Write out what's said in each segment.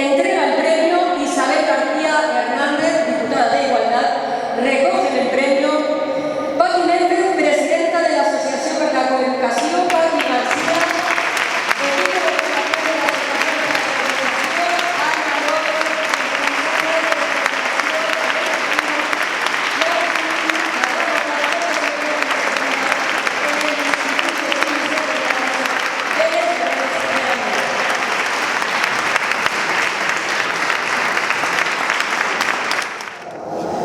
Entrega el premio Isabel García Hernández, diputada de Igualdad. Recoge el premio Paqui Méndez, presidenta de la Asociación per la Coeducació, Paqui García.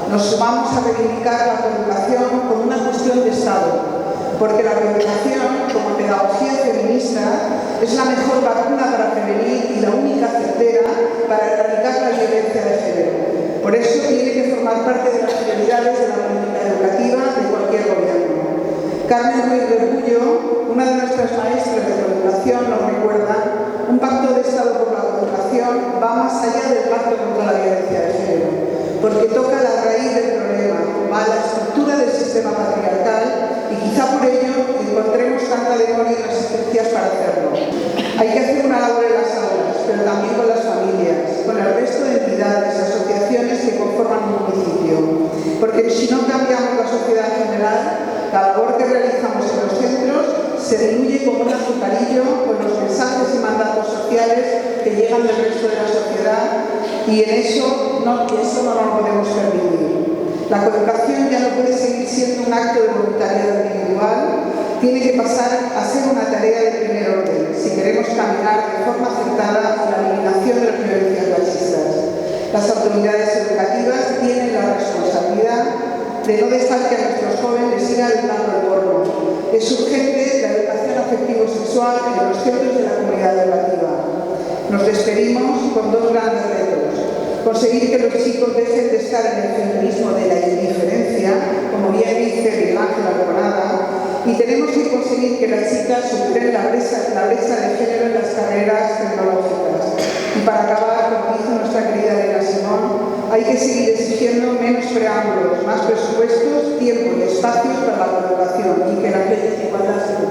Nos sumamos a reivindicar la coeducación como una cuestión de Estado, porque la coeducación, como pedagogía feminista, es la mejor vacuna para prevenir y la única certera para erradicar la violencia de género. Por eso tiene que formar parte de las prioridades de la política educativa de cualquier gobierno. Carmen Ruiz de Bullo, una de nuestras maestras de coeducación, nos recuerda: un pacto de Estado por la coeducación va más allá del pacto contra la violencia de género, porque toca la raíz del problema, va a la estructura del sistema patriarcal y quizá por ello encontremos tanta demora y resistencias para hacerlo. Hay que hacer una labor en las aulas, pero también con las familias, con el resto de entidades, asociaciones que conforman un municipio, porque si no cambiamos la sociedad en general, la labor que realizamos en los centros se diluye como un azucarillo con los mensajes y mandatos sociales que llegan del resto de la sociedad, y eso no lo podemos permitir. La coeducación ya no puede seguir siendo un acto de voluntariado individual, tiene que pasar a ser una tarea de primer orden si queremos caminar de forma acertada a la eliminación de las violencias machistas. Las autoridades educativas tienen la responsabilidad de no dejar que a nuestros jóvenes sigan educando el porno. Es urgente la educación afectivo-sexual en los centros de la comunidad educativa. Nos despedimos con dos grandes retos: conseguir que los chicos dejen de estar en el feminismo de la indiferencia, como bien dice Miguel Ángel Alconada, y tenemos que conseguir que las chicas superen la brecha de género en las carreras tecnológicas. Y para acabar, como dice nuestra querida Elena Simón, hay que seguir exigiendo menos preámbulos, más presupuestos, tiempo y espacios para la coeducación, y que las leyes de igualdad se